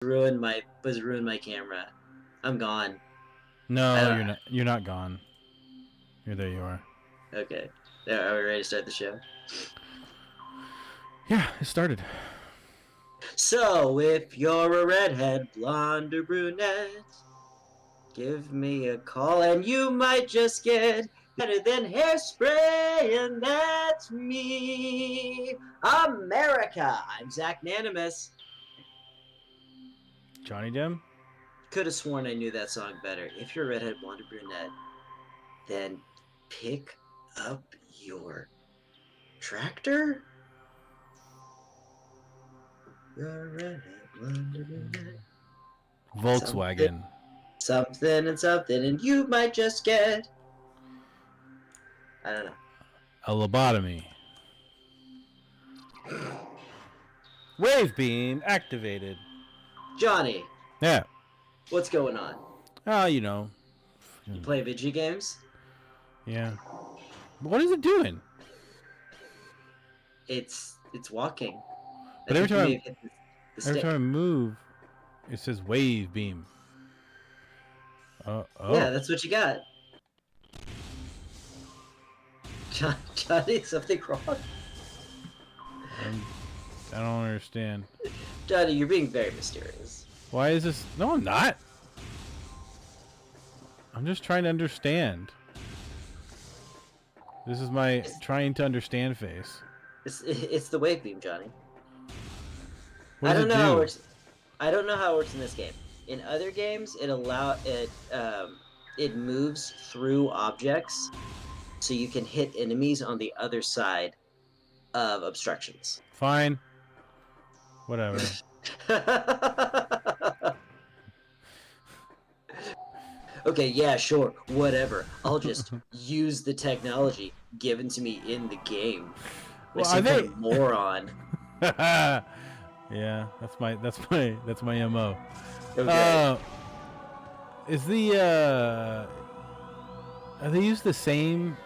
ruined my camera. I'm gone. No, you're not. You're not gone. There. You are. Okay. Are we ready to start the show? Yeah, it started. So, if you're a redhead, blonde, or brunette, give me a call and you might just get better than hairspray, and that's me. America. I'm Zach Nanimus. Johnny Dim? Could have sworn I knew that song better. If you're a redhead, blonde, or brunette, then pick up your tractor? You're a redhead, blonde, or brunette. Volkswagen. Something and something, and you might just get... I don't know. A lobotomy. Wave beam activated. Johnny. Yeah. What's going on? You know. You play video games? Yeah. What is it doing? It's walking. But every time I move, it says wave beam. Oh. Yeah, that's what you got. Johnny, something wrong? I don't understand. Johnny, you're being very mysterious. Why is this? No, I'm not. I'm just trying to understand. This is my trying to understand face. It's the wave beam, Johnny. I don't know how it works. I don't know how it works in this game. In other games, it moves through objects, so you can hit enemies on the other side of obstructions. Fine. Whatever. Okay, yeah, sure, whatever. I'll just use the technology given to me in the game. Well, are they moron? Yeah, that's my MO. Okay. Is are they use the same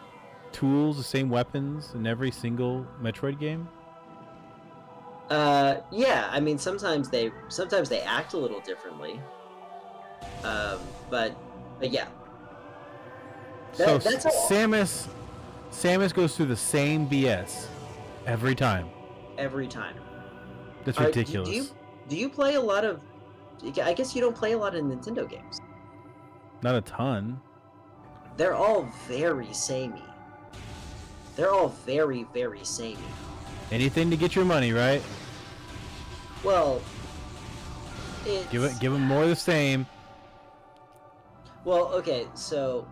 tools, the same weapons in every single Metroid game? Yeah. I mean, sometimes they act a little differently. But yeah. That's all. Samus goes through the same BS every time. Every time. That's ridiculous. Do you play a lot of? I guess you don't play a lot of Nintendo games. Not a ton. They're all very samey. They're all very, very samey. Anything to get your money, right? Well, give them more of the same. Well, okay, so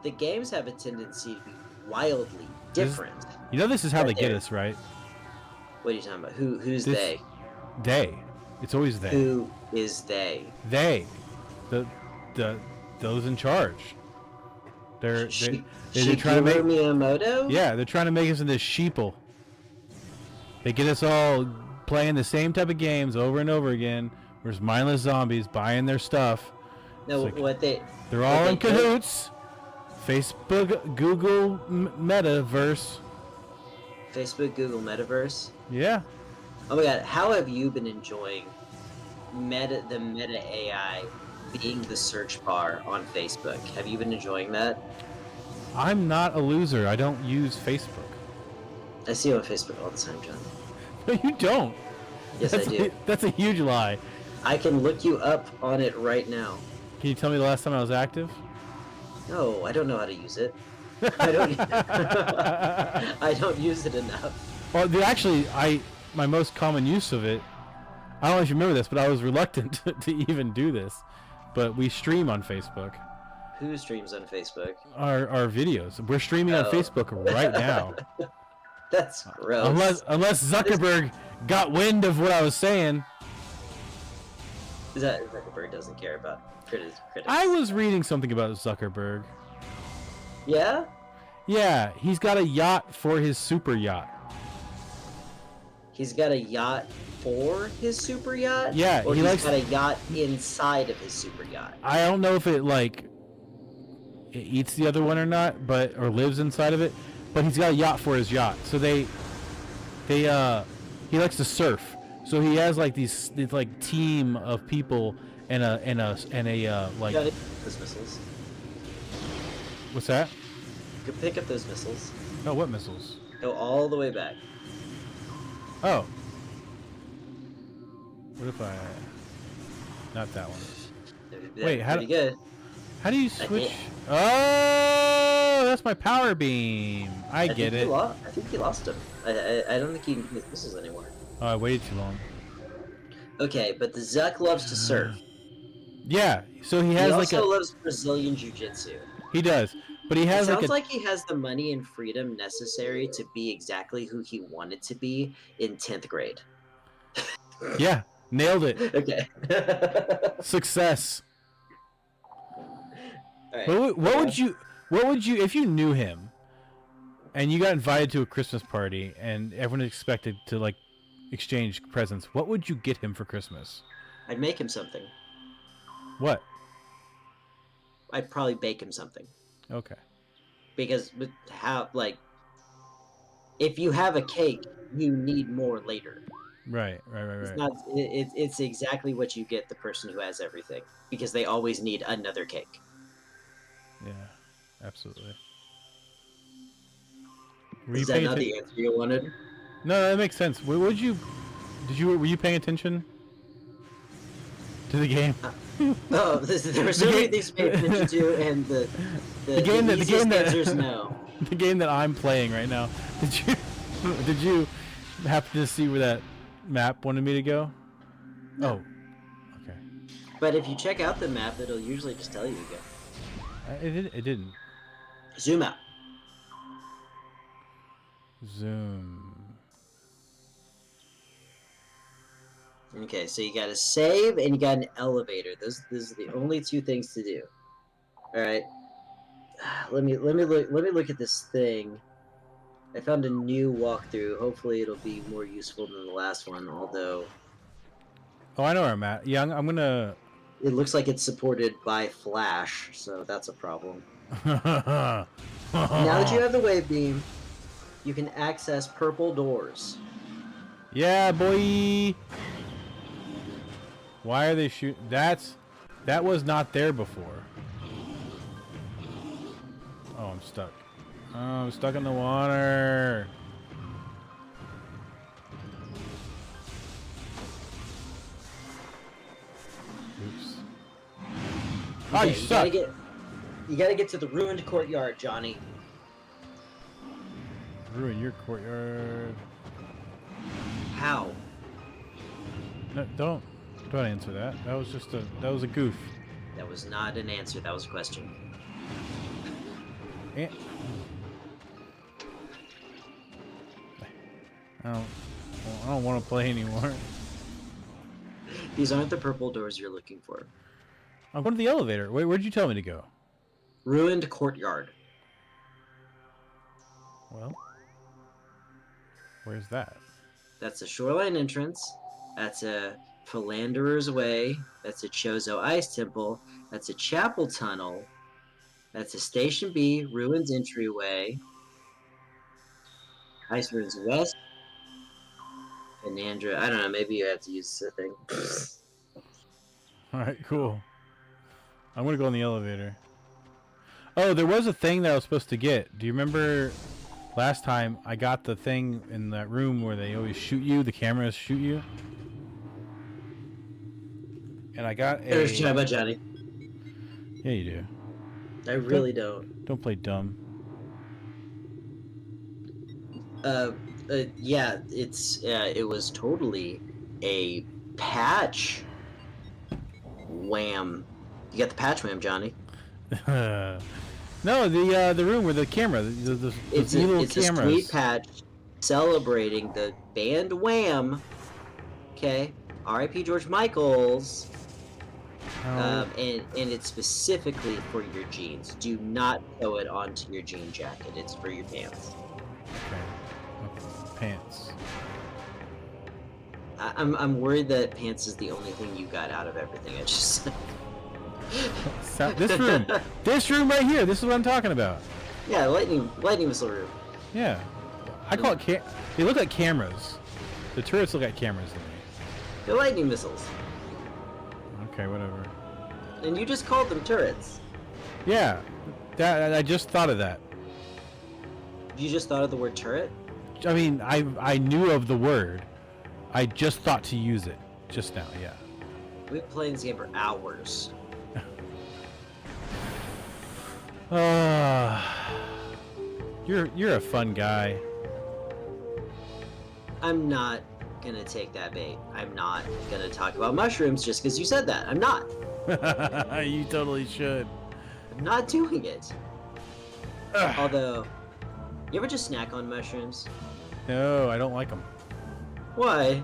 the games have a tendency to be wildly different. This is how they get us, right? What are you talking about? Who's they? They. It's always they. Who is they? They. Those in charge. They're trying to make Miyamoto? Yeah, they're trying to make us into sheeple. They get us all playing the same type of games over and over again. We're just mindless zombies buying their stuff. No, they're all in cahoots. Facebook, Google, Metaverse. Facebook, Google, Metaverse? Yeah. Oh my god, how have you been enjoying the Meta AI being the search bar on Facebook? Have you been enjoying that? I'm not a loser. I don't use Facebook. I see you on Facebook all the time, John. No, you don't. Yes, I do. That's a huge lie. I can look you up on it right now. Can you tell me the last time I was active? No, I don't know how to use it. I don't. I don't use it enough. Well, my most common use of it. I don't know if you remember this, but I was reluctant to even do this. But we stream on Facebook. Who streams on Facebook? Our videos. We're streaming on Facebook right now. That's gross. Unless Zuckerberg got wind of what I was saying. Zuckerberg doesn't care about critics. I was reading something about Zuckerberg. Yeah? Yeah, he's got a yacht for his super yacht. He's got a yacht for his super yacht? Yeah, or he's got a yacht inside of his super yacht. I don't know if it eats the other one or not, or lives inside of it. But he's got a yacht for his yacht. So he likes to surf. So he has like these like team of people and a like. Yeah, those missiles. What's that? You could pick up those missiles. Oh, what missiles? Go all the way back. Oh. What if I? Not that one. Wait, pretty good. How do you switch? Oh, that's my power beam. I get it. I think he lost him. I don't think he can hit missiles anymore. Oh, I waited too long. Okay, but the Zuck loves to surf. Yeah, so he has he like also loves Brazilian Jiu-Jitsu. He does, but he has it like sounds like he has the money and freedom necessary to be exactly who he wanted to be in 10th grade. Yeah, nailed it. Okay. Success. Right. What would you if you knew him and you got invited to a Christmas party and everyone expected to like exchange presents, what would you get him for Christmas? I'd make him something. What? I'd probably bake him something. Okay. Because if you have a cake, you need more later. Right. It's exactly what you get the person who has everything, because they always need another cake. Yeah, absolutely. Is that not the answer you wanted? No, that makes sense. Were you paying attention to the game? There were so many things to pay attention to, and the game answers no. The game that I'm playing right now. Did you happen to see where that map wanted me to go? No. Oh, okay. But if you check out the map, it'll usually just tell you to go. It didn't. Zoom out. Zoom. Okay, so you got to save and you got an elevator. Those are the only two things to do. All right. Let me look at this thing. I found a new walkthrough. Hopefully, it'll be more useful than the last one. Although. Oh, I know where I'm at. Yeah, I'm gonna. It looks like it's supported by Flash, so that's a problem. Now that you have the wave beam, you can access purple doors. Yeah, boy. Why are they shooting? That was not there before. Oh, I'm stuck. Oh, I'm stuck in the water. Oops. Oh, you suck. You gotta get to the ruined courtyard, Johnny. Ruin your courtyard. How? No, don't answer that. That was a goof. That was not an answer. That was a question. I don't want to play anymore. These aren't the purple doors you're looking for. I'm going to the elevator. Wait, where'd you tell me to go? Ruined courtyard. Well, where's that? That's a shoreline entrance. That's a Philanderer's Way. That's a Chozo Ice Temple. That's a chapel tunnel. That's a Station B, Ruins entryway. Ice Ruins West. Penandra. I don't know, maybe you have to use the thing. Alright, cool. I'm gonna go in the elevator. Oh, there was a thing that I was supposed to get. Do you remember last time I got the thing in that room where they always shoot you, the cameras shoot you? And I got a... There's Jabba Johnny. Yeah, you do. I really don't. Don't play dumb. Yeah, it was totally a patch wham. You got the patch wham, Johnny. No, the room where the camera, the it's little cameras. A sweet patch celebrating the band Wham. Okay, R.I.P. George Michaels. Oh. And it's specifically for your jeans. Do not sew it onto your jean jacket. It's for your pants. Okay. Pants. I'm worried that pants is the only thing you got out of everything I just said. This room right here. This is what I'm talking about. Yeah, lightning whistle room. Yeah, I call it they look like cameras. The turrets look like cameras to me. They're lightning missiles. Okay, whatever. And you just called them turrets. Yeah, that I just thought of that. You just thought of the word turret? I mean, I knew of the word. I just thought to use it just now. Yeah. We've been playing this game for hours. You're a fun guy. I'm not gonna take that bait. I'm not gonna talk about mushrooms just because you said that. I'm not. You totally should. I'm not doing it. Although, you ever just snack on mushrooms? No, I don't like them. Why?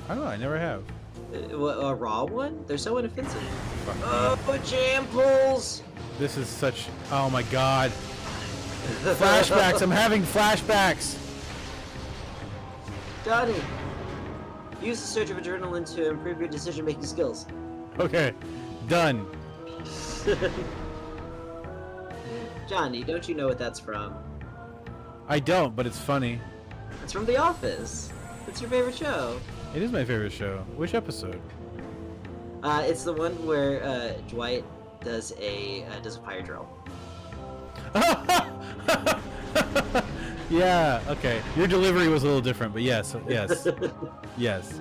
I don't know. I never have. A raw one? They're so inoffensive. Oh, jam pulls! This is such. Oh my god. Flashbacks. I'm having flashbacks. Johnny, use the surge of adrenaline to improve your decision-making skills. Okay, done. Johnny, don't you know what that's from? I don't, but it's funny. It's from The Office. It's your favorite show. It is my favorite show. Which episode? It's the one where Dwight does a fire drill. Yeah. Okay. Your delivery was a little different, but yes, yes, yes.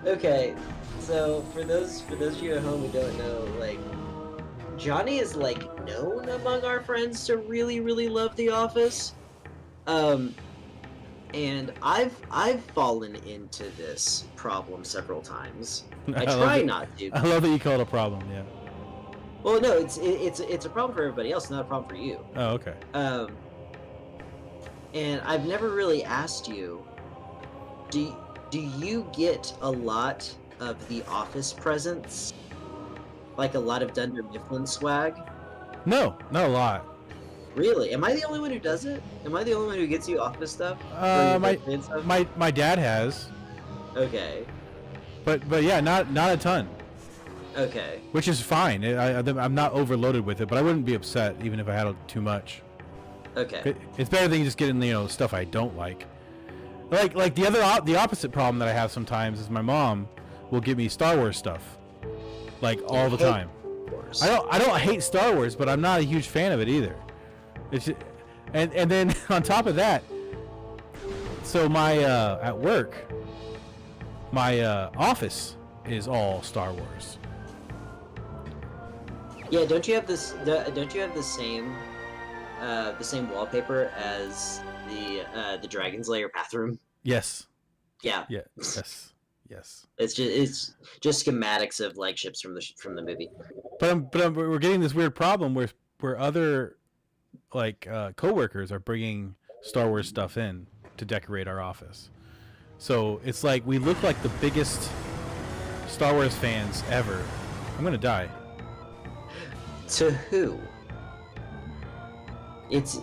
Okay, so for those of you at home who don't know, like, Johnny is like known among our friends to really, really love The Office. And I've fallen into this problem several times. I try not to. I love that you call it a problem. Yeah. Well, no, it's a problem for everybody else, not a problem for you. Oh, okay. And I've never really asked you, do you get a lot of The Office presents? Like a lot of Dunder Mifflin swag? No, not a lot. Really? Am I the only one who does it? Am I the only one who gets you Office stuff? My dad has. Okay. But yeah, not a ton. Okay. Which is fine. I'm not overloaded with it, but I wouldn't be upset even if I had too much. Okay. It's better than just getting stuff I don't like. Like the opposite problem that I have sometimes is my mom will give me Star Wars stuff, like all the time. I don't hate Star Wars, but I'm not a huge fan of it either. It's just, and then on top of that, so my at work, my office is all Star Wars. Yeah, don't you have this? Don't you have the same wallpaper as the Dragon's Lair bathroom? Yes. Yeah. Yeah. Yes. Yes. It's just schematics of like ships from the movie. But we're getting this weird problem where other like coworkers are bringing Star Wars stuff in to decorate our office. So it's like we look like the biggest Star Wars fans ever. I'm gonna die. To who? It's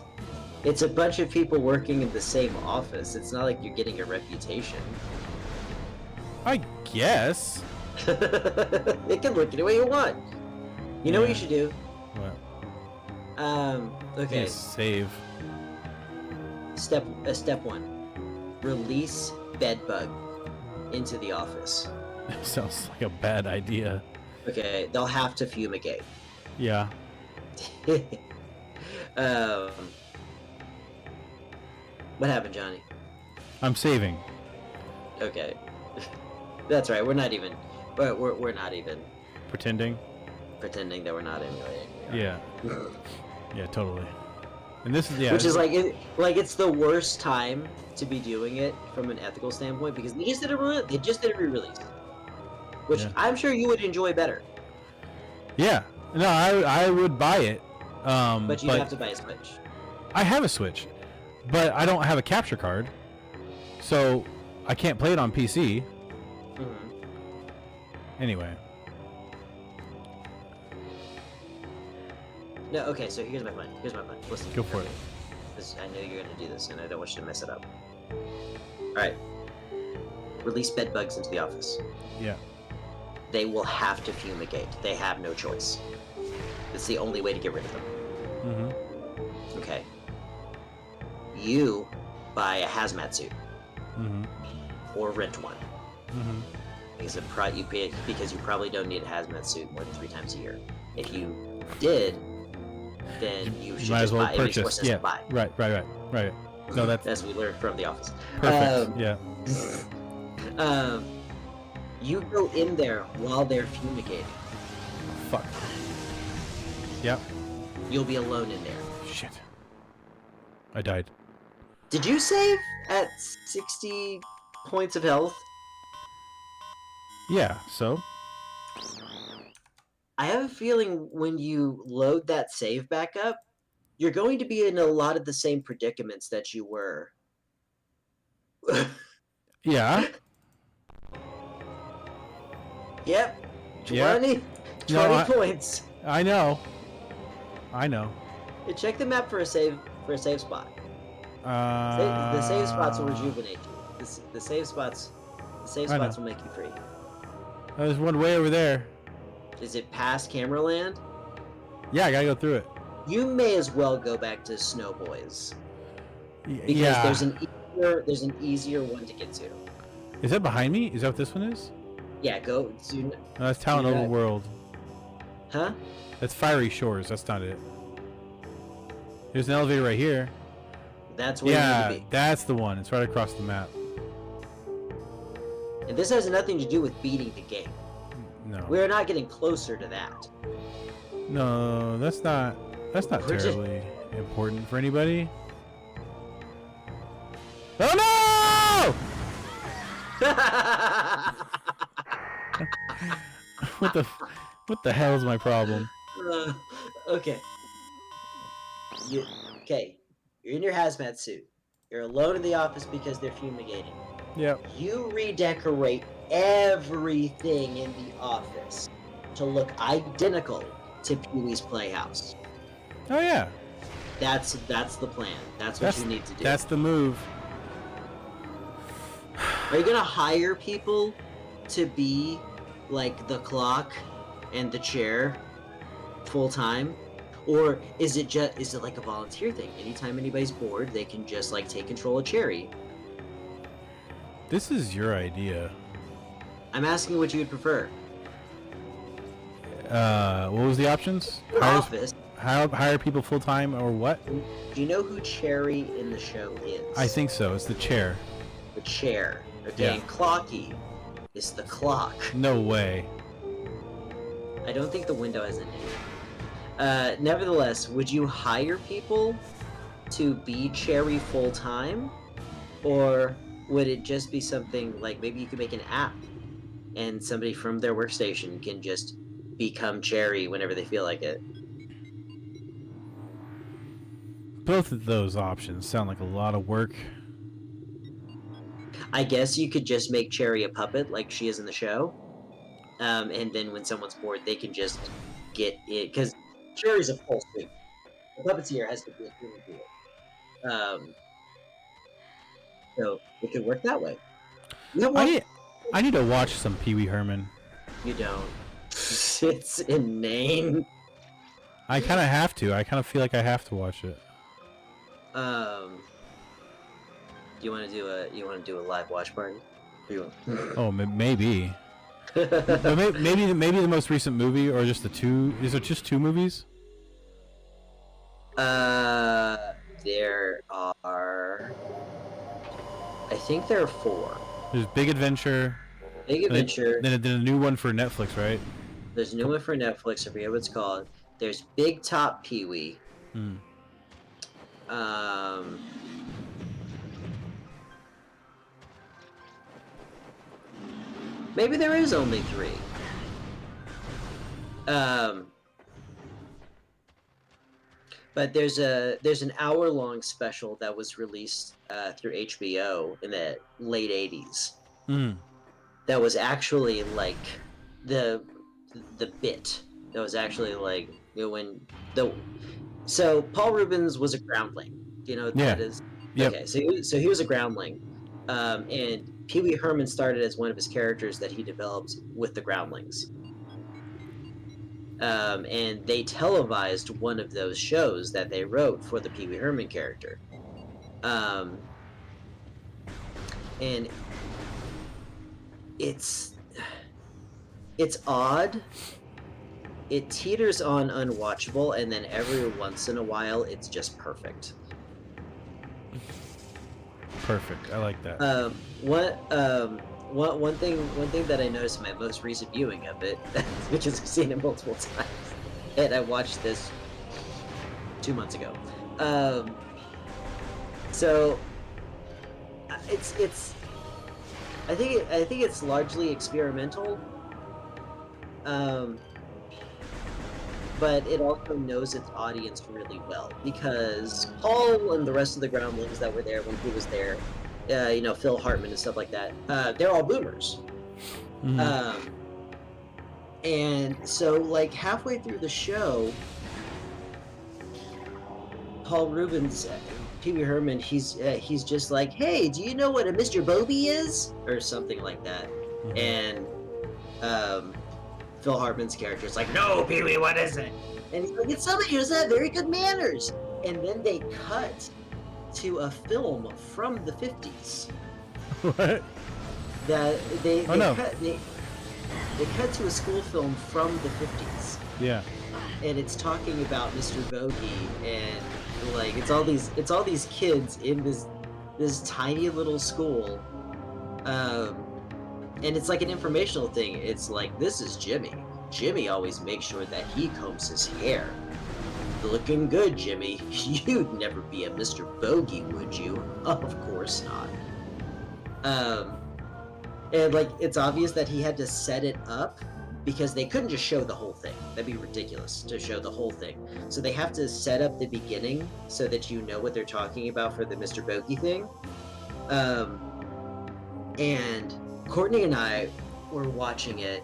a bunch of people working in the same office. It's not like you're getting a reputation. I guess. It can look any way you want. You know what you should do? What? Okay. Yes, save. Step 1. Release bedbug into the office. Sounds like a bad idea. Okay, they'll have to fumigate. Yeah. What happened, Johnny? I'm saving. Okay. That's right. We're not even Pretending? pretending that we're not emulating. Yeah. Yeah, totally. And this is Which is it's the worst time to be doing it from an ethical standpoint because they just did a re-release, which I'm sure you would enjoy better. Yeah. No, I would buy it. But you'd have to buy a Switch. I have a Switch, but I don't have a capture card, so I can't play it on PC. Mm-hmm. Anyway. No, okay, so here's my plan. Listen. Go for it. I know you're gonna do this, and I don't want you to mess it up. Alright. Release bedbugs into the office. Yeah. They will have to fumigate. They have no choice. It's the only way to get rid of them. Mm-hmm. Okay. You buy a hazmat suit. Mm-hmm. Or rent one. Mm-hmm. because you probably don't need a hazmat suit more than 3 times a year. If you did, then you should might just as well buy. It makes more purchase. sense Yeah. to buy. Right. No, that's As we learned from The Office. perfect. Yeah. You go in there while they're fumigating. Fuck. Yep. You'll be alone in there. Shit. I died. Did you save at 60 points of health? Yeah. So. I have a feeling when you load that save back up, you're going to be in a lot of the same predicaments that you were. Yeah. Yep. 20, Yeah. 20 No, points. I know. Yeah, check the map for a save spot. The save spots will rejuvenate you. The save spots will make you free. There's one way over there. Is it past Cameraland? Yeah, I gotta go through it. You may as well go back to Snowboys because Yeah. there's an easier one to get to. Is that behind me? Is that what this one is? Yeah, go to. No, that's Town Overworld. Huh? That's Fiery Shores. That's not it. There's an elevator right here. That's where you need to be. That's the one. It's right across the map. And this has nothing to do with beating the game. No. We're not getting closer to that. No, that's not terribly important for anybody. Oh no! What the hell is my problem? Okay. Okay. You're in your hazmat suit. You're alone in the office because they're fumigating. Yep. You redecorate everything in the office to look identical to Pee-wee's Playhouse. Oh yeah. That's the plan. That's what you need to do. That's the move. Are you gonna hire people to be like the clock and the chair full time? Or is it like a volunteer thing? Anytime anybody's bored, they can just like take control of Cherry. This is your idea. I'm asking what you would prefer. What was the options? Office. Hire people full time or what? Do you know who Cherry in the show is? I think so. It's the chair. The chair. Okay, Yeah. and Clocky is the clock. No way. I don't think the window has a name. Nevertheless, would you hire people to be Cherry full time? Or would it just be something like maybe you could make an app and somebody from their workstation can just become Cherry whenever they feel like it? Both of those options sound like a lot of work. I guess you could just make Cherry a puppet like she is in the show. And then when someone's bored, they can just get it. Because Cherry's a full suit. The puppeteer has to be a human being. So it could work that way. I need to watch some Pee Wee Herman. You don't. It's inane. I kind of have to. I kind of feel like I have to watch it. You want to do a live watch party? Oh, maybe. But maybe the most recent movie, or just the two. Is it just 2 movies? There are. I think there are 4. There's Big Adventure. Big Adventure. Then a new one for Netflix, right? There's a new one for Netflix. I forget what it's called. There's Big Top Pee-wee. Maybe there is only 3. But there's an hour-long special that was released through HBO in the late 80s. That was actually like the bit. That was actually like, you know, when so Paul Rubens was a groundling. Do you know what that is? Yep. Okay, so he was a groundling, and Pee Wee Herman started as one of his characters that he developed with the groundlings. And they televised one of those shows that they wrote for the Pee Wee Herman character. And it's It's odd. It teeters on unwatchable, and then every once in a while, it's just perfect. Perfect. I like that. One thing that I noticed in my most recent viewing of it, because I've seen it multiple times, and I watched this 2 months ago. So it's I think it's largely experimental. But it also knows its audience really well, because Paul and the rest of the groundlings that were there when he was there, Phil Hartman and stuff like that, they're all boomers. Mhm. And so, like, halfway through the show, Paul Rubens, Pee Wee Herman, he's just like, "Hey, do you know what a Mr. Bobby is?" or something like that. And Phil Hartman's character is like, "No, Pee Wee, what is it?" And he's like, "It's somebody who doesn't have very good manners." And then they cut to a film from the 50s. What? That they no. they cut to a school film from the 50s. Yeah. And it's talking about Mr. Bogey, and like it's all these kids in this tiny little school. And it's like an informational thing. It's like, "This is Jimmy. Jimmy always makes sure that he combs his hair. Looking good, Jimmy. You'd never be a Mr. Bogey, would you?" Of course not. And like, it's obvious that he had to set it up, because they couldn't just show the whole thing. That'd be ridiculous to show the whole thing. So they have to set up the beginning so that you know what they're talking about for the Mr. Bogey thing. And Courtney and I were watching it,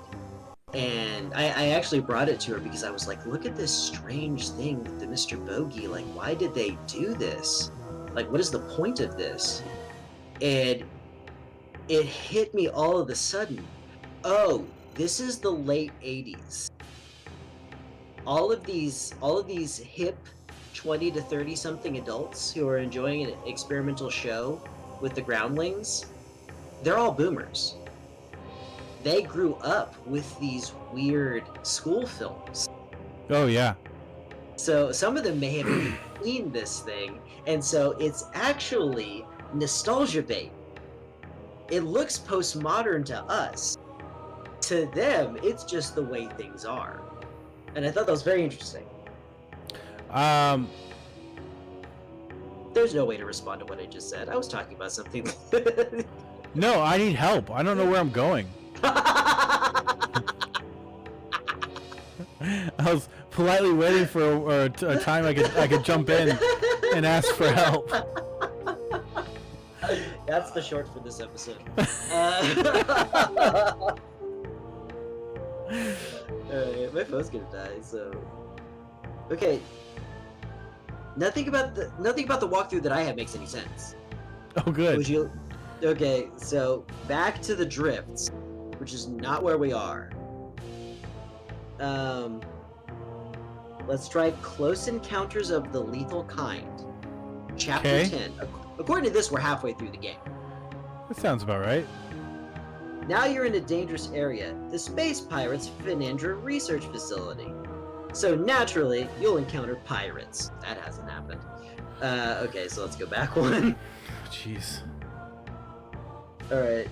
and I actually brought it to her because I was like, "Look at this strange thing with the Mr. Bogey. Like, why did they do this? Like, what is the point of this?" And it hit me all of a sudden. Oh, this is the late 80s. All of these hip 20 to 30 something adults who are enjoying an experimental show with the groundlings, they're all boomers. They grew up with these weird school films. Oh yeah. So some of them may have even seen this thing, and so it's actually nostalgia bait. It looks postmodern to us. To them, it's just the way things are. And I thought that was very interesting. There's no way to respond to what I just said. I was talking about something. No, I need help. I don't know where I'm going. I was politely waiting for a time I could jump in and ask for help. That's the short for this episode. My phone's gonna die. So, okay. Nothing about the walkthrough that I have makes any sense. Oh, good. Would you? Okay, so back to the drifts, which is not where we are. Let's try Close Encounters of the Lethal Kind, Chapter 10. According to this, we're halfway through the game. That sounds about right. Now you're in a dangerous area, the Space Pirates Finandra Research Facility. So naturally, you'll encounter pirates. That hasn't happened. Okay, so let's go back one. Jeez. Alright.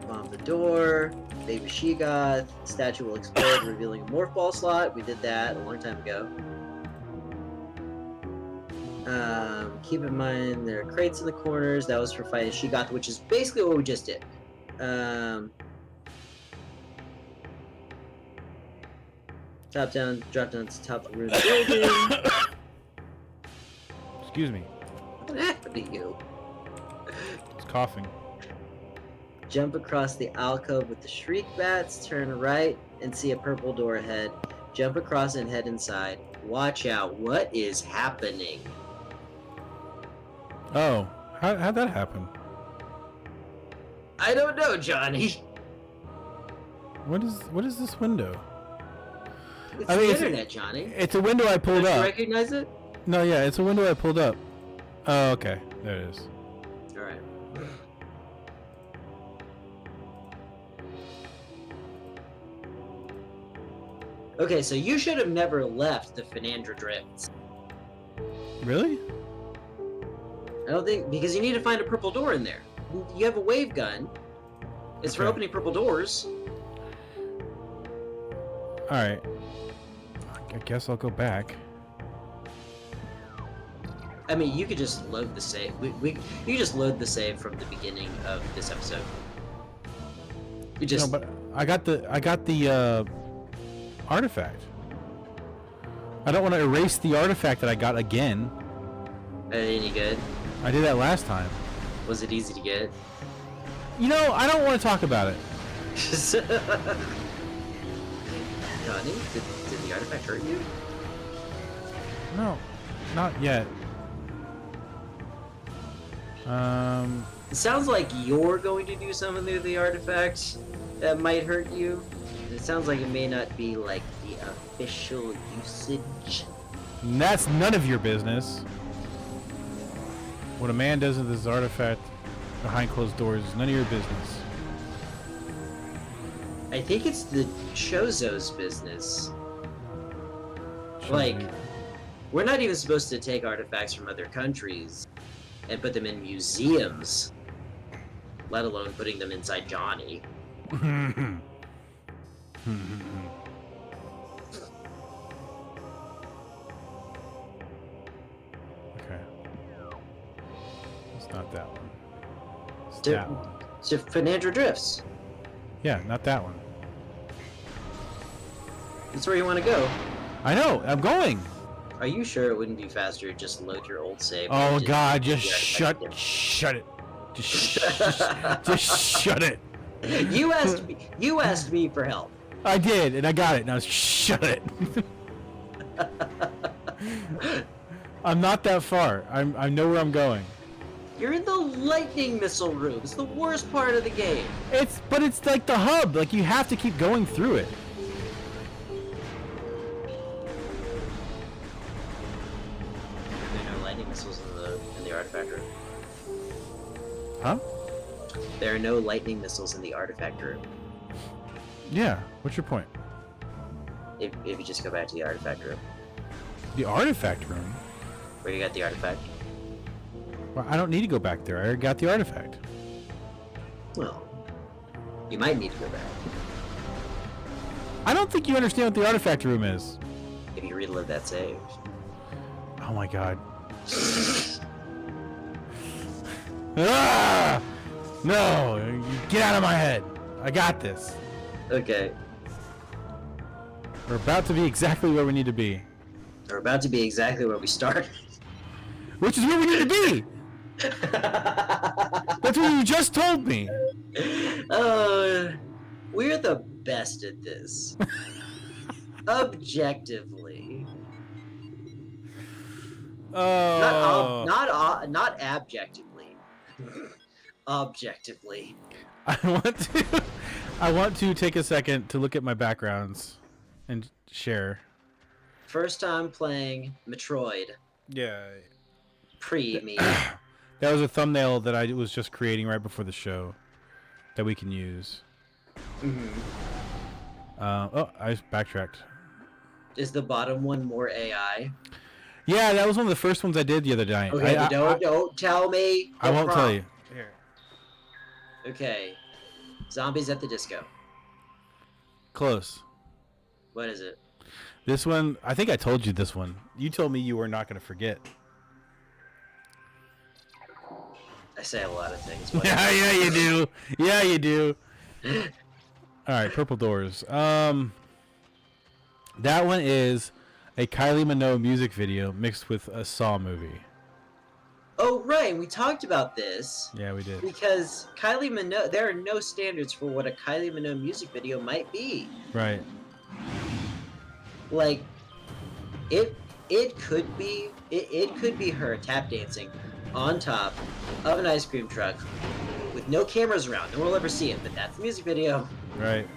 Bomb the door. Baby Shegoth. Statue will explode, revealing a morph ball slot. We did that a long time ago. Keep in mind there are crates in the corners. That was for fighting Shegoth, which is basically what we just did. Drop down to the top of the room building. Excuse me. What happened to you? It's coughing. Jump across the alcove with the shriek bats, turn right, and see a purple door ahead. Jump across and head inside. Watch out, what is happening? Oh, how'd that happen? I don't know, Johnny. What is this window? It's the internet, Johnny. It's a window I pulled Don't up. you recognize it? No, yeah, it's a window I pulled up. Oh, okay. There it is. All right. Okay, so you should have never left the Fernandra Drifts. Really? I don't think, because you need to find a purple door in there. You have a wave gun. It's for Okay. opening purple doors. Alright. I guess I'll go back. I mean, you could just load the save. You could just load the save from the beginning of this episode. You just. No, but I got the artifact. I don't want to erase the artifact that I got again. Any good? I did that last time. Was it easy to get? You know, I don't want to talk about it. Johnny, did the artifact hurt you? No, not yet. It sounds like you're going to do something to the artifact that might hurt you. It sounds like it may not be like the official usage. That's none of your business. What a man does with this artifact behind closed doors is none of your business. I think it's the Chozo's business. Like, we're not even supposed to take artifacts from other countries and put them in museums, let alone putting them inside Johnny. Okay. It's not that one. It's So- that one. So Fernandra Drifts. Yeah, not that one. That's where you want to go. I know, I'm going. Are you sure it wouldn't be faster to just load your old save? Oh and God, do just the artifact shut it. Just shut it. again? You asked me for help. I did, and I got it. Now shut it. I'm not that far. I know where I'm going. You're in the lightning missile room. It's the worst part of the game. But it's like the hub. Like you have to keep going through it. There are no lightning missiles in the artifact room. Huh? There are no lightning missiles in the artifact room. Yeah. What's your point? If you just go back to the artifact room, The artifact room. where you got the artifact. Well, I don't need to go back there. I already got the artifact. Well, you might need to go back I don't think you understand what the artifact room is. if you relive that save. Oh my God. Ah! No! Get out of my head. I got this. Okay, We're about to be exactly where we need to be. we're about to be exactly where we started. Which is where we need to be! That's what you just told me! We're the best at this. Objectively. Oh. Not abjectively. Objectively. I want to take a second to look at my backgrounds and share. First time playing Metroid. Yeah. Pre me. That was a thumbnail that I was just creating right before the show that we can use. Oh, I just backtracked. Is the bottom one more AI? Yeah, that was one of the first ones I did the other night. Okay, don't tell me. I won't tell you. Here. Okay. Zombies at the disco. Close. What is it? This one, I think I told you this one. You told me you were not going to forget. I say a lot of things. Yeah, you do. Yeah, you do. All right, Purple Doors. That one is a Kylie Minogue music video mixed with a Saw movie. Oh, right. We talked about this. Yeah, we did. Because Kylie Minogue, there are no standards for what a Kylie Minogue music video might be. Right. Like, it could be her tap dancing on top of an ice cream truck with no cameras around. No one will ever see it, but that's the music video. Right.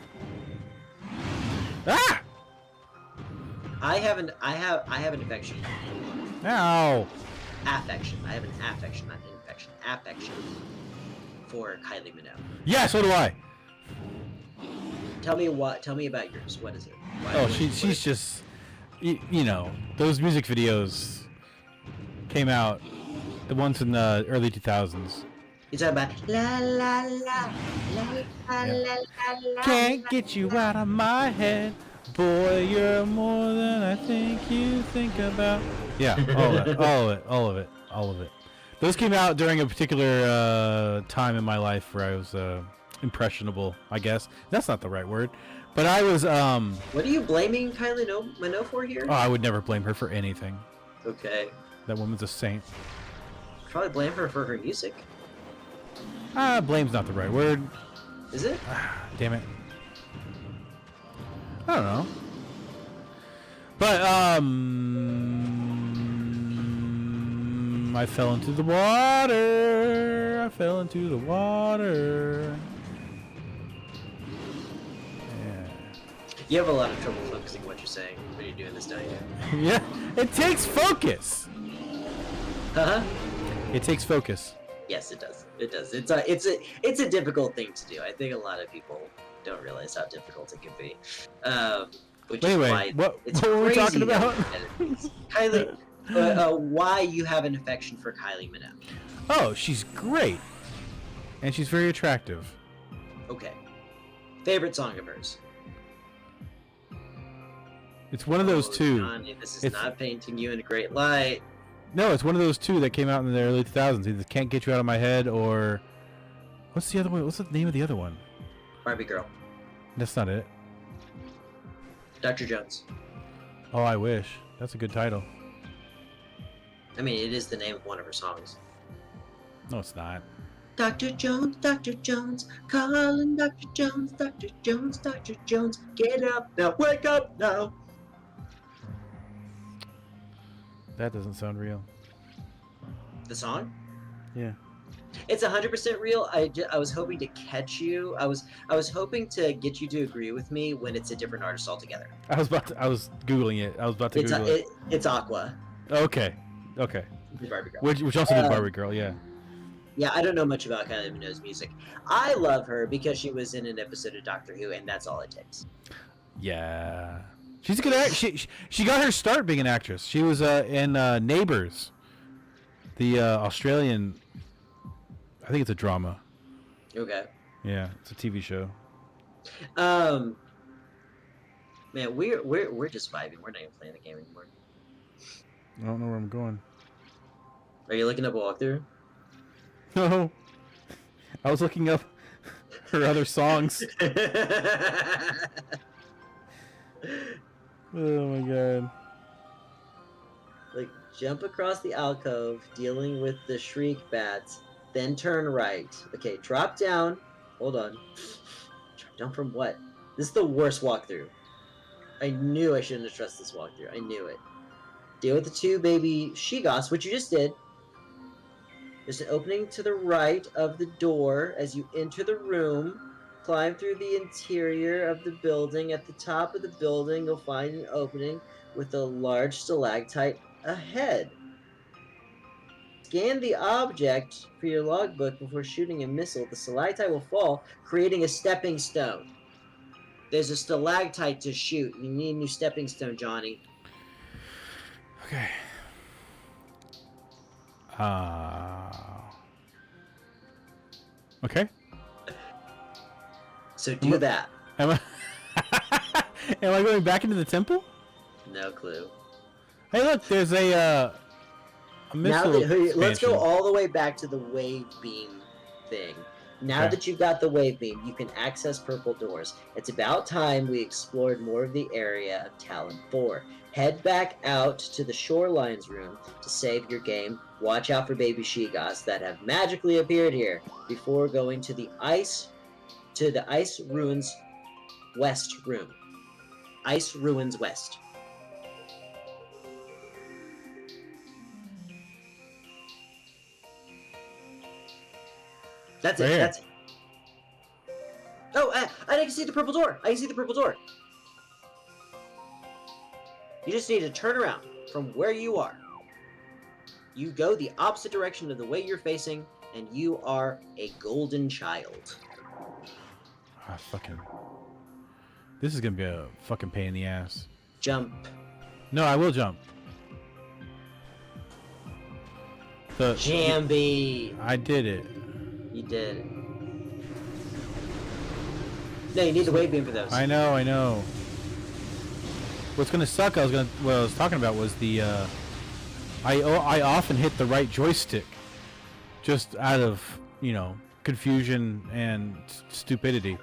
Ah! I have an affection Ow! Affection. I have an affection, not infection. Affection for Kylie Minogue. Yeah, so do I. Tell me about yours. What is it? She's just, you know, those music videos came out, the ones in the early 2000s. You talking about la la la la la la la. Can't get you out of my head, boy. You're more than I think you think about. Yeah, all of it. Those came out during a particular time in my life where I was impressionable. I guess that's not the right word, but I was. What are you blaming Kylie Minogue for here? Oh, I would never blame her for anything. Okay. That woman's a saint. Probably blame her for her music. Blame's not the right word. Is it? Damn it. I don't know. But, I fell into the water. I fell into the water. Yeah. You have a lot of trouble focusing what you're saying when you're doing this, don't you? Yeah. It takes focus. Huh? It takes focus. Yes, it does. It does. It's a difficult thing to do. I think a lot of people don't realize how difficult it can be. Which Anyway, is why what it's were we crazy talking about? Kylie, why you have an affection for Kylie Minogue? Oh, she's great, and she's very attractive. Okay. Favorite song of hers? It's one of those two. Johnny, this is not painting you in a great light. No, it's one of those two that came out in the early 2000s. Either Can't Get You Out of My Head or... What's the other one? What's the name of the other one? Barbie Girl. That's not it. Dr. Jones. Oh, I wish. That's a good title. I mean, it is the name of one of her songs. No, it's not. Dr. Jones, calling Dr. Jones, Dr. Jones, Dr. Jones, get up now, wake up now. That doesn't sound real. The song? Yeah. It's 100% real. I was hoping to catch you. I was hoping to get you to agree with me when it's a different artist altogether. I was Googling it. I was about to Google it. It's Aqua. Okay. Barbie Girl. Which also did Barbie Girl, yeah. Yeah, I don't know much about Kylie Minogue's music. I love her because she was in an episode of Doctor Who, and that's all it takes. Yeah. She's a good actress. She got her start being an actress. She was in Neighbours, the Australian. I think it's a drama. Okay. Yeah, it's a TV show. Man, we're just vibing. We're not even playing the game anymore. I don't know where I'm going. Are you looking up a walkthrough? No. I was looking up her other songs. Oh my god. Like, jump across the alcove, dealing with the shriek bats, then turn right. Okay, drop down. Hold on. Drop down from what? This is the worst walkthrough. I knew I shouldn't have trusted this walkthrough. I knew it. Deal with the two baby she-goths, which you just did. There's an opening to the right of the door as you enter the room. Climb through the interior of the building. At the top of the building, you'll find an opening with a large stalactite ahead. Scan the object for your logbook before shooting a missile. The stalactite will fall, creating a stepping stone. There's a stalactite to shoot. You need a new stepping stone, Johnny. Okay. Okay. So do that. Am I going back into the temple? No clue. Hey, look, there's a missile. Let's go all the way back to the wave beam thing. Now that you've got the wave beam, you can access purple doors. It's about time we explored more of the area of Talon 4. Head back out to the Shorelines room to save your game. Watch out for baby she-goths that have magically appeared here before going to the Ice Ruins West room. Ice Ruins West. That's it. That's it. Oh, I can see the purple door. You just need to turn around from where you are. You go the opposite direction of the way you're facing, and you are a golden child. Ah, fucking. This is gonna be a fucking pain in the ass. Jump. No, I will jump. Jambi. I did it. You did. No, you need the wave beam for those. I know. What's gonna suck? What I was talking about was the. I often hit the right joystick, just out of confusion and stupidity.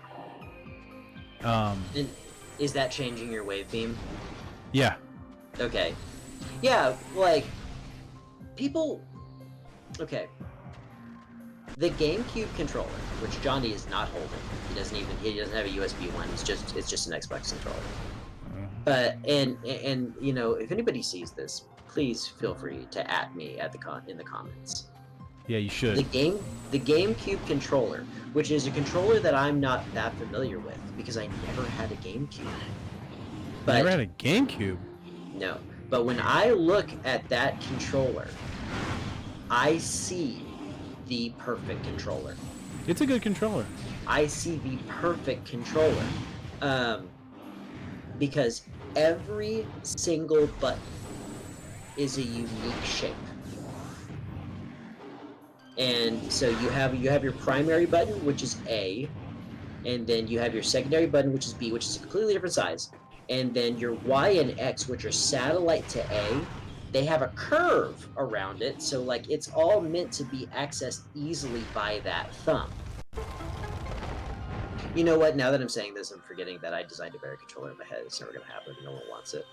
And is that changing your wave beam? Yeah. Okay. Yeah, like people. Okay. The GameCube controller, which Johnny is not holding, he doesn't have a USB one. It's just an Xbox controller. But and if anybody sees this, please feel free to @ me in the comments. Yeah, you should. The GameCube controller, which is a controller that I'm not that familiar with because I never had a GameCube. But never had a GameCube? No. But when I look at that controller, I see the perfect controller. It's a good controller. I see the perfect controller. Because every single button is a unique shape. And so you have your primary button, which is A, and then you have your secondary button, which is B, which is a completely different size. And then your Y and X, which are satellite to A, they have a curve around it, so like it's all meant to be accessed easily by that thumb. You know what? Now that I'm saying this, I'm forgetting that I designed a better controller in my head. It's never gonna happen. No one wants it.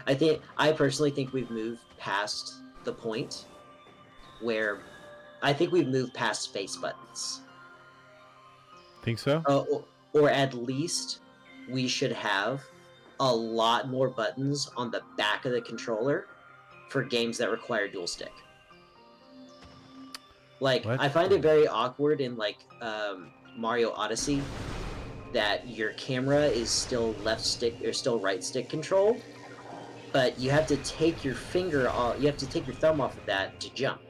I personally think we've moved past the point where I think we've moved past space buttons. Think so? Or at least we should have a lot more buttons on the back of the controller for games that require dual stick. Like, what? I find it very awkward in like Mario Odyssey that your camera is still left stick or still right stick controlled, but you have to take your thumb off of that to jump.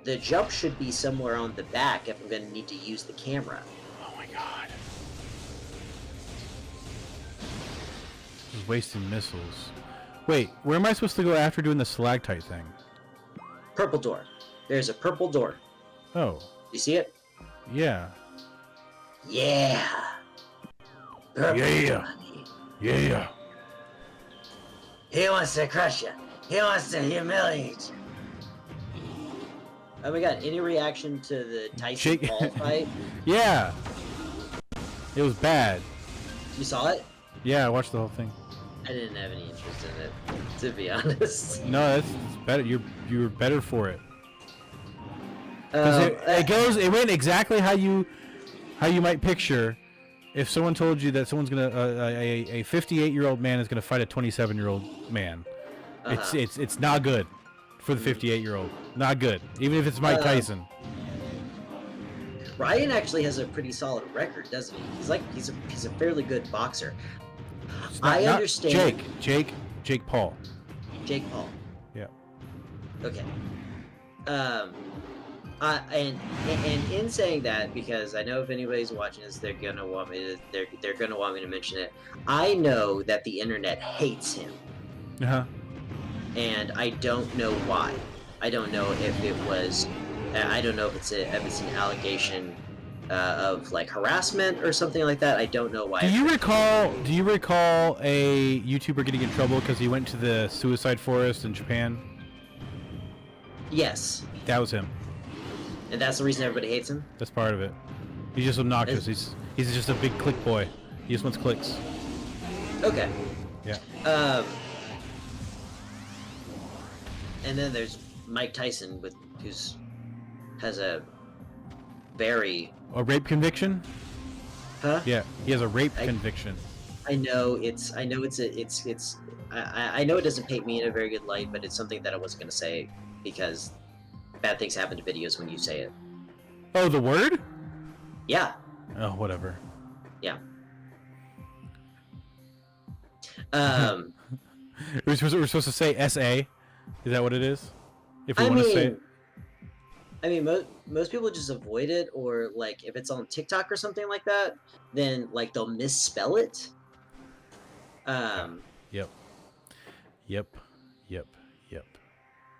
The jump should be somewhere on the back if I'm going to need to use the camera. Oh my god. Just wasting missiles. Wait, where am I supposed to go after doing the stalactite thing? Purple door. There's a purple door. Oh. You see it? Yeah. Yeah. Purple Yeah. money. Yeah. He wants to crush you. He wants to humiliate you. Oh my god, any reaction to the Tyson Paul fight? Yeah. It was bad. You saw it? Yeah, I watched the whole thing. I didn't have any interest in it, to be honest. No, that's better. You were better for it. Because it went exactly how you might picture if someone told you that someone's gonna a 58-year-old man is gonna fight a 27-year-old man. It's not good for the 58-year-old. Not good, even if it's Mike Tyson. Ryan actually has a pretty solid record, doesn't he? He's a fairly good boxer. I understand. Jake Paul. Jake Paul. Yeah. Okay. And in saying that, because I know if anybody's watching this, they're gonna want me to mention it. I know that the internet hates him. And I don't know why. I don't know if it was. I don't know if it's an allegation of like harassment or something like that. I don't know why. Do you recall a YouTuber getting in trouble because he went to the suicide forest in Japan? Yes. That was him. And that's the reason everybody hates him? That's part of it. He's just obnoxious. He's just a big click boy. He just wants clicks. Okay. Yeah. And then there's Mike Tyson, has a very... A rape conviction? Huh? Yeah, he has a rape conviction. I know it doesn't paint me in a very good light, but it's something that I wasn't going to say because bad things happen to videos when you say it. Oh, the word? Yeah. Oh, whatever. Yeah. We're supposed to say SA. Is that what it is? If we I want to say mean, it. I mean, most people just avoid it, or like if it's on TikTok or something like that, then like they'll misspell it. Um, Yep. Yep. Yep. Yep.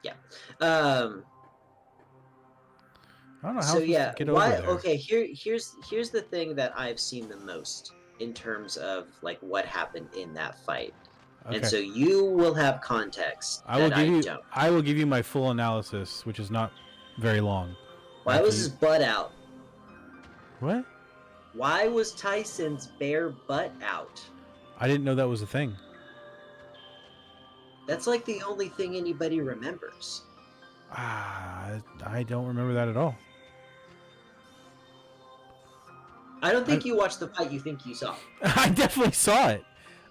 yeah. Um, I don't know how so I'm supposed yeah, to get why? over there. Okay, here's the thing that I've seen the most in terms of like what happened in that fight, and Okay. so you will have context I will that give I you. don't. I will give you my full analysis, which is not very long. Why After was you. his butt out? What? Why was Tyson's bare butt out? I didn't know that was a thing. That's like the only thing anybody remembers. I don't remember that at all. I don't think you watched the fight you think you saw. I definitely saw it.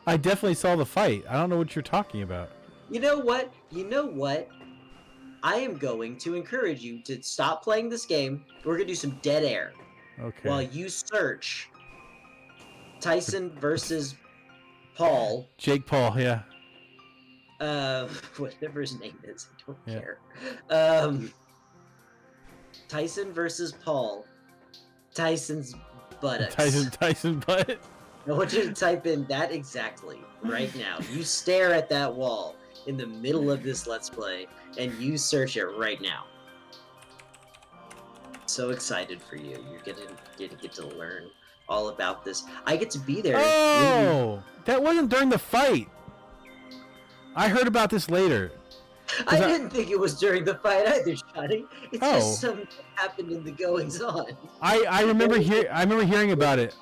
I definitely saw the fight. I don't know what you're talking about. You know what? You know what? I am going to encourage you to stop playing this game. We're going to do some dead air. Okay. While you search Tyson versus Paul. Jake Paul, yeah. Whatever his name is, I don't Yeah. care. Tyson versus Paul. Tyson's buttocks. Tyson butt. I want you to type in that exactly right now. You stare at that wall in the middle of this Let's Play, and you search it right now. So excited for you. You're gonna get to learn all about this. I get to be there. Oh, that wasn't during the fight. I heard about this later. I didn't think it was during the fight either, Johnny. It's Oh. just something that happened in the goings on. I remember hearing about it.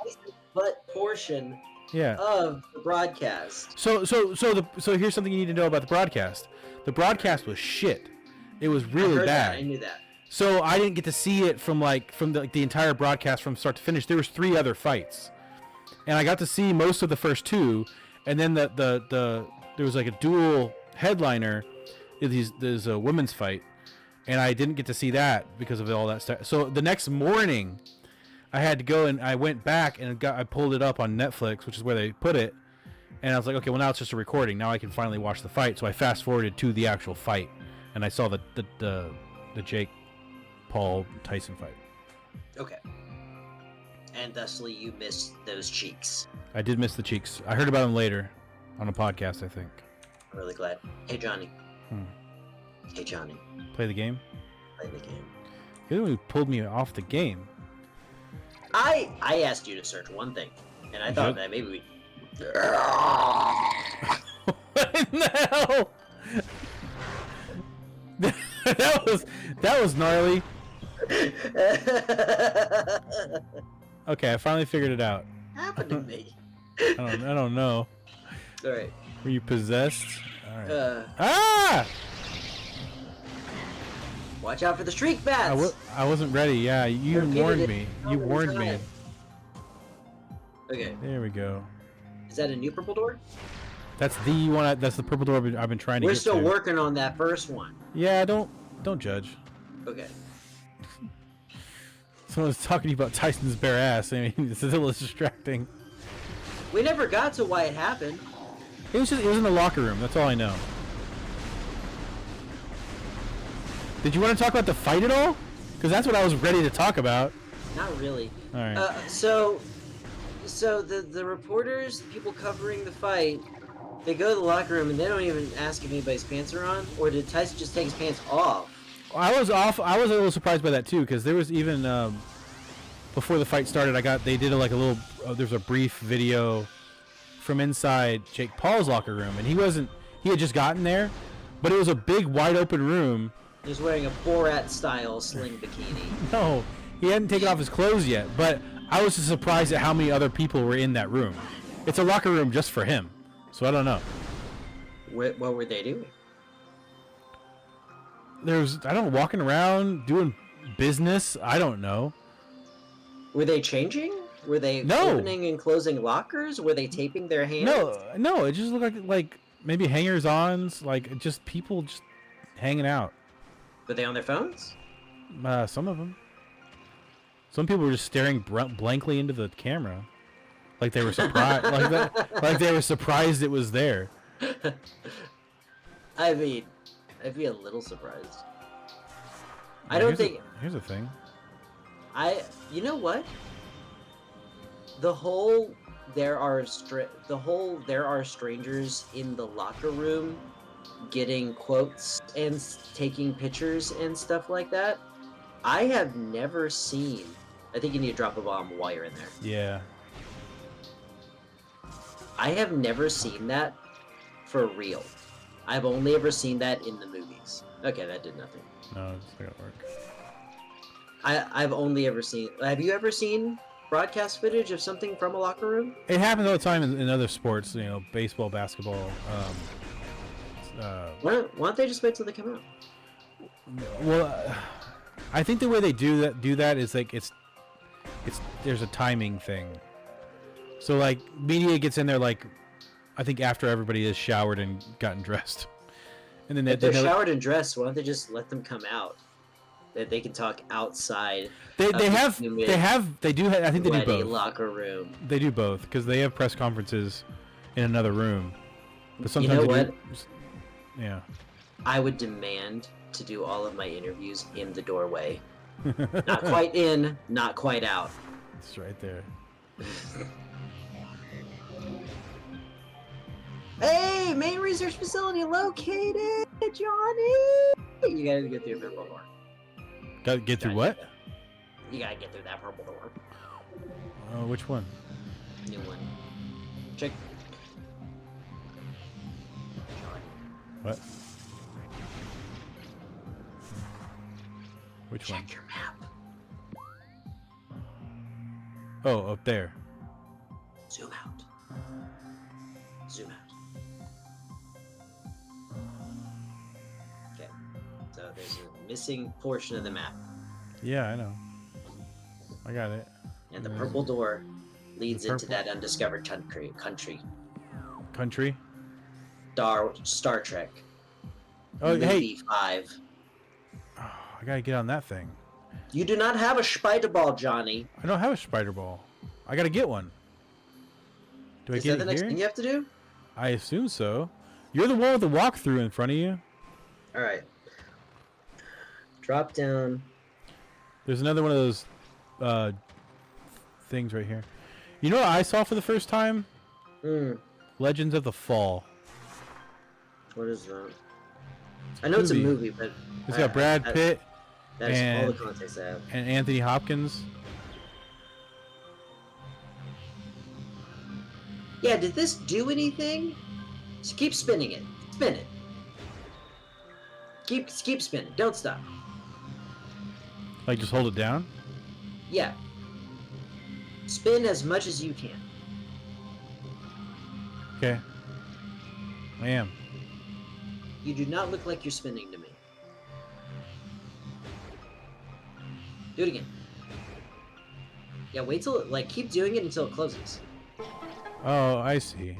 But portion Yeah. of the broadcast. So here's something you need to know about the broadcast. The broadcast was shit. It was really I heard bad. That. I knew that. So I didn't get to see it from the entire broadcast from start to finish. There was 3 other fights, and I got to see most of the first 2, and then there was like a dual headliner. There's a women's fight, and I didn't get to see that because of all that stuff. So the next morning, I had to go and I went back and I pulled it up on Netflix, which is where they put it, and I was like, okay, well now it's just a recording. Now I can finally watch the fight. So I fast forwarded to the actual fight, and I saw the Jake Paul Tyson fight. Okay. And thusly you missed those cheeks. I did miss the cheeks. I heard about them later on a podcast, I think. I'm really glad. Hey Johnny. Hey Johnny. Play the game? Play the game. You're the one who pulled me off the game. I asked you to search one thing, and I thought that maybe we. What in the hell? that was gnarly. Okay, I finally figured it out. Happened to me. I don't know. All right. Were you possessed? All right. Ah! Watch out for the streak bats. I wasn't ready. Yeah, you warned me. You warned me. Okay. There we go. Is that a new purple door? That's the one. That's the purple door I've been trying to get to. We're still working on that first one. Yeah, don't judge. Okay. Someone's talking to you about Tyson's bare ass. I mean, it's a little distracting. We never got to why it happened. It was in the locker room. That's all I know. Did you want to talk about the fight at all? Because that's what I was ready to talk about. Not really. All right. So the reporters, people covering the fight, they go to the locker room and they don't even ask if anybody's pants are on, or did Tyson just take his pants off? I was a little surprised by that too, because there was even before the fight started, they did like a little. There's a brief video from inside Jake Paul's locker room, and he had just gotten there, but it was a big wide open room. He was wearing a Borat-style sling bikini. No, he hadn't taken off his clothes yet, but I was just surprised at how many other people were in that room. It's a locker room just for him, so I don't know. What were they doing? Walking around doing business. I don't know. Were they changing? Were they opening and closing lockers? Were they taping their hands? No. It just looked like maybe hangers-ons, like just people just hanging out. Were they on their phones? Some of them. Some people were just staring blankly into the camera, like they were surprised, like they were surprised it was there. I mean, I'd be a little surprised. I Yeah, don't think here's a thing. You know what? The whole there are strangers in the locker room getting quotes and taking pictures and stuff like that. I have never seen. I think you need to drop a bomb while you're in there. Yeah. I have never seen that for real. I've only ever seen that in the movies. Okay, that did nothing. No, it's not gonna work. I've only ever seen. Have you ever seen broadcast footage of something from a locker room? It happens all the time in other sports. You know, baseball, basketball. Why don't they just wait till they come out? Well, I think the way they do that is like it's there's a timing thing. So like media gets in there like I think after everybody has showered and gotten dressed, and then if they're showered and dressed, why don't they just let them come out? That they can talk outside. They do I think they do both. Locker room. They do both because they have press conferences in another room. But sometimes you know what? Yeah. I would demand to do all of my interviews in the doorway. Not quite in, not quite out. It's right there. Hey, main research facility located, Johnny. You gotta get through the purple door. Got to get through what? You gotta get through that purple door. Which one? New one. Check. What? Which one? Check your map. Oh, up there. Zoom out. Zoom out. Okay. So there's a missing portion of the map. Yeah, I know. I got it. And the purple door leads into that undiscovered country. Country? Star Trek. Oh, Movie hey. 5. Oh, I gotta get on that thing. You do not have a spider ball, Johnny. I don't have a spider ball. I gotta get one. Do I Is get that the it next here? thing you have to do? I assume so. You're the one with the walkthrough in front of you. All right. Drop down. There's another one of those things right here. You know what I saw for the first time? Legends of the Fall. What is that? I know it's a movie, but It's got Brad Pitt that is all and- the context I have. and Anthony Hopkins. Yeah, did this do anything? Just keep spinning it. Spin it. Keep spinning. Don't stop. Like just hold it down? Yeah. Spin as much as you can. Okay. I am. You do not look like you're spinning to me. Do it again. Yeah, wait till it, keep doing it until it closes. Oh, I see.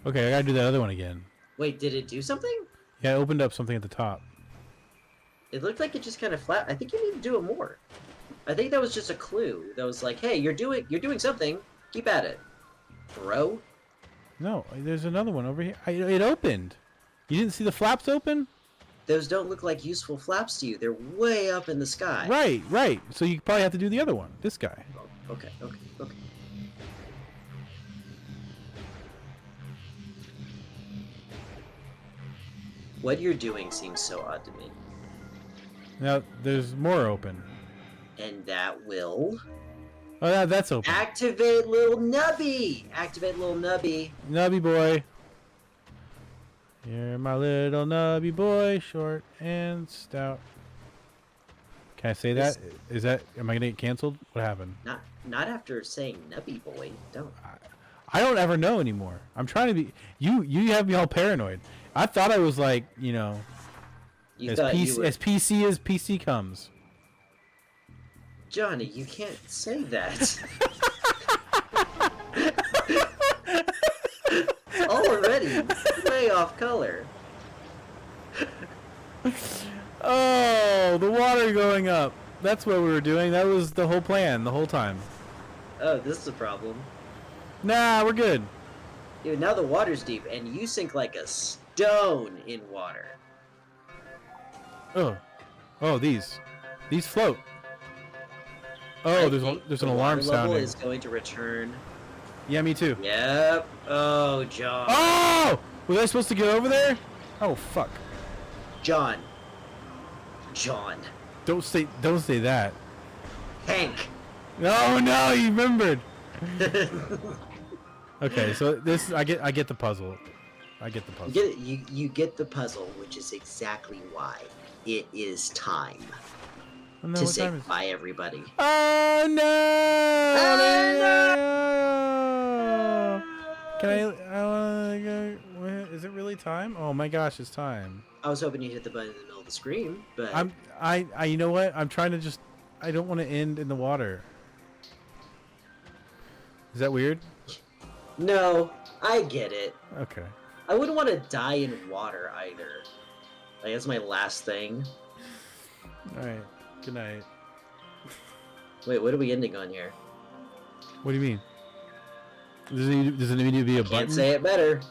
Okay, I gotta do that other one again. Wait, did it do something? Yeah, I opened up something at the top. It looked like it just kind of flat. I think you need to do it more. I think that was just a clue. That was like, hey, you're doing something. Keep at it, bro. No, there's another one over here. It opened. You didn't see the flaps open? Those don't look like useful flaps to you. They're way up in the sky. Right. So you probably have to do the other one. This guy. Oh, okay. What you're doing seems so odd to me. Now, there's more open. And that will... Oh, that's open. Activate little Nubby! Activate little Nubby. Nubby boy. You're my little nubby boy, short and stout. Can I say that? Am I gonna get canceled? What happened? Not after saying Nubby boy. Don't. I don't ever know anymore. I'm trying to be. You have me all paranoid. I thought I was like, as PC as PC comes. Johnny, you can't say that. Already way off color. Oh, the water going up. That's what we were doing. That was the whole plan the whole time. Oh, this is a problem. Nah, we're good. Dude, now the water's deep, and you sink like a stone in water. Oh, these float. Oh, there's an alarm water level sounding. is going to return. Yeah, me too. Yep. Oh, John. Oh! Was I supposed to get over there? Oh, fuck. John. Don't say that. Hank. No, you remembered. Okay, so this I get the puzzle. You get the puzzle, which is exactly why it is time Oh, no, to what say time is... goodbye, everybody. Oh no! Oh, No! Can I wanna go... Is it really time? Oh my gosh, it's time. I was hoping you hit the button in the middle of the screen, but I you know what? I'm trying to just... I don't want to end in the water. Is that weird? no, I get it. Okay. I wouldn't want to die in water either. Like, that's my last thing. Alright. Good night. Wait, what are we ending on here? What do you mean? Does it need to be a button? Can't say it better.